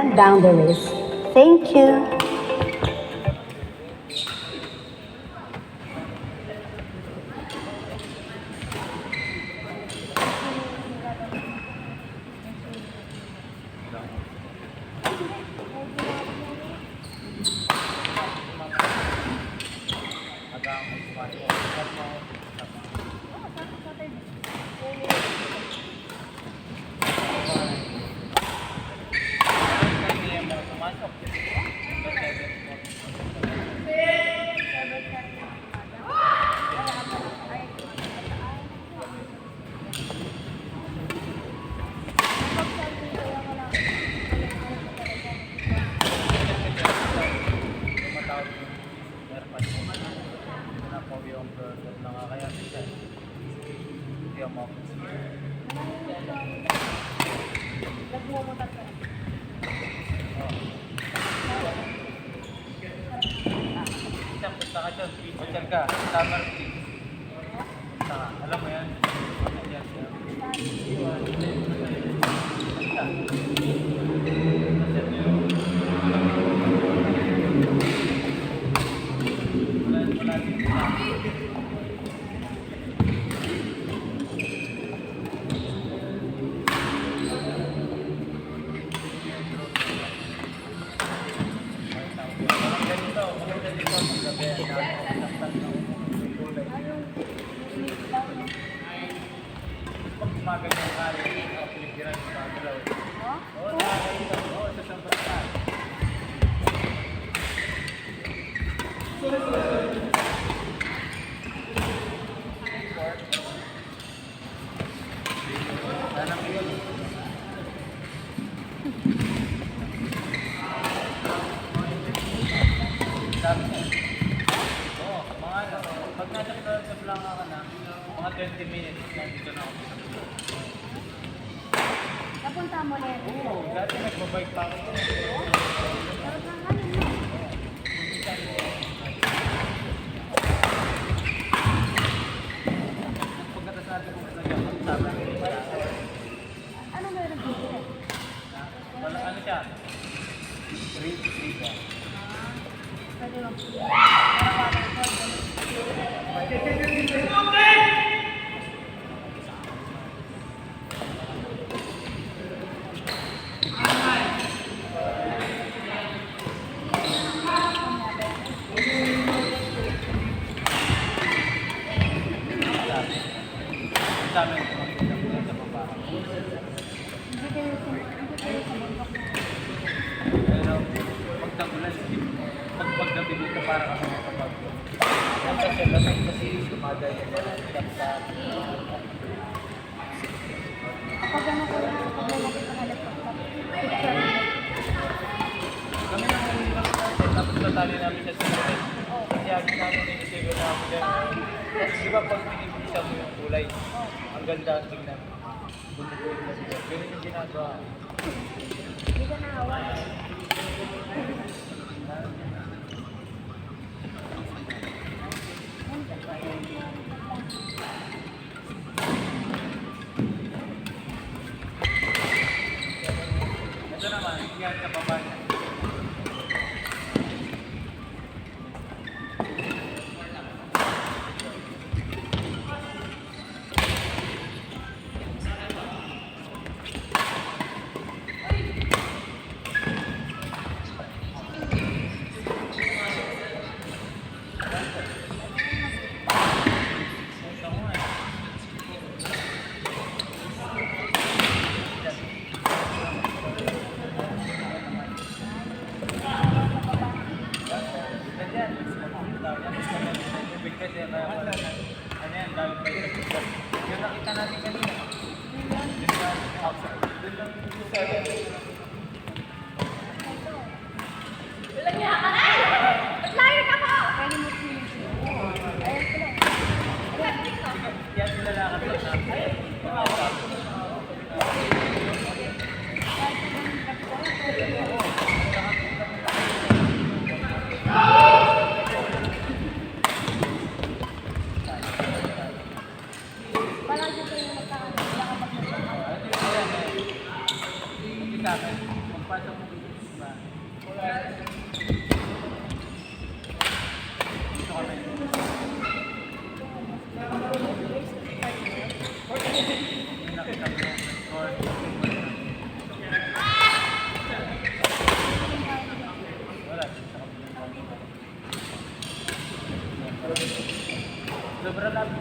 and boundaries. Thank you. Punta ka dyan, hotel ka, summer tea. Punta ka, alam mo yan? Pag nasa sa Blanca ka na, mga 20 minutes, nandito na ako. Napunta mo na yun? Oo, dati nagbabike pa ako. Pagkatas natin kung nagkakasama. Ano meron dito? Ano siya? 3 ba? Pwede lang. Hindi kayo sa bundok na. Pero pag tagulan, paggabi dito para kami nakapag. Kasi lamig kasi sumaday ka na laptop. Kapag ano ko na, kapag lalaki sa laptop, picture na. Kami nang nalilap natin, tapos natali namin siya sa lamig. Kasi agad namin nilisigo na ako dyan. Di ba pag pinipisa mo yung kulay, ang ganda ang tingnan. Bumubuhin na siya. Ganun yung ginagawa. Hindi ka naawa. Ito naman, yan sa baba niya.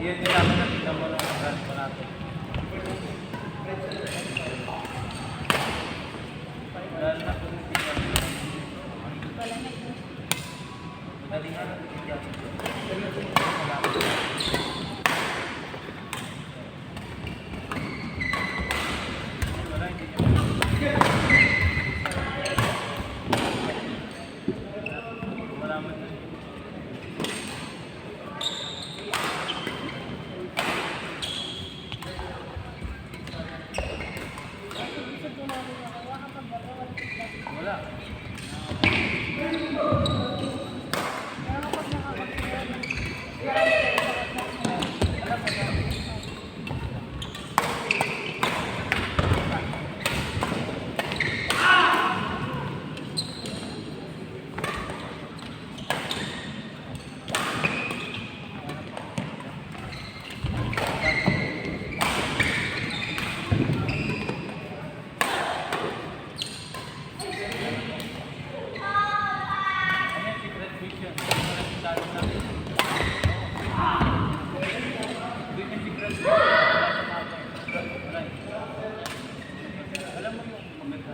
Bigyan nila ako ng kita mo ng brand mo natin. Wala na po ng kita. Wala na po. Madali nga ng kita. Wala, hindi niya. Wala mo na. Kasi gusto po namin na kaya kapag wala plastic. Wala. Pero kapag nakakapagod, marami tayo sa plastic. Ano yung secret vision? Wala yung talo na. Hindi yung secret vision. Wala sa mapa. Wala. Alam mo yung maganda.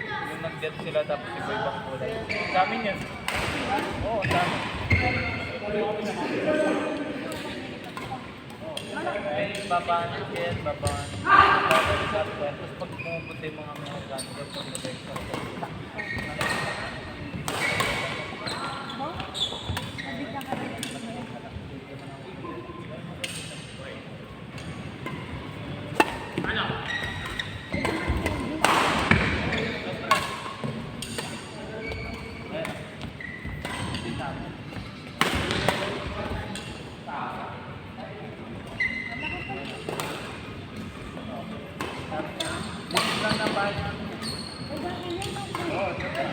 Yung nag-death sila tapos iba-ibang kulay. Sa amin yun. Oo, sa amin. May babaan ng jet, babaan. Babaan ng kapwa. Tapos pag pumupunta yung mga Amerikano, tapos nag-extra. Nabigyan ka rin. Lang na bahay namin. Ay, bakit yan? Oo, siyempre.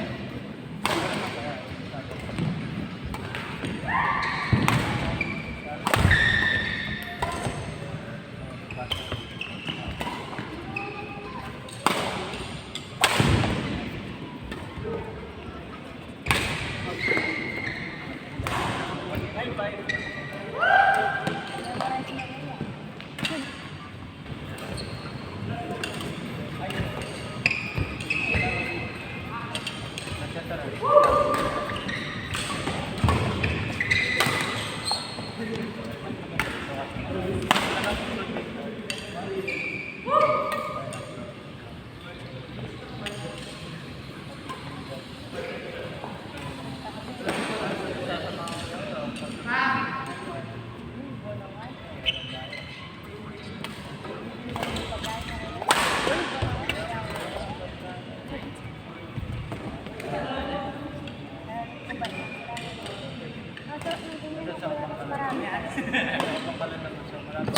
Marami. Pala naman siya. Marami.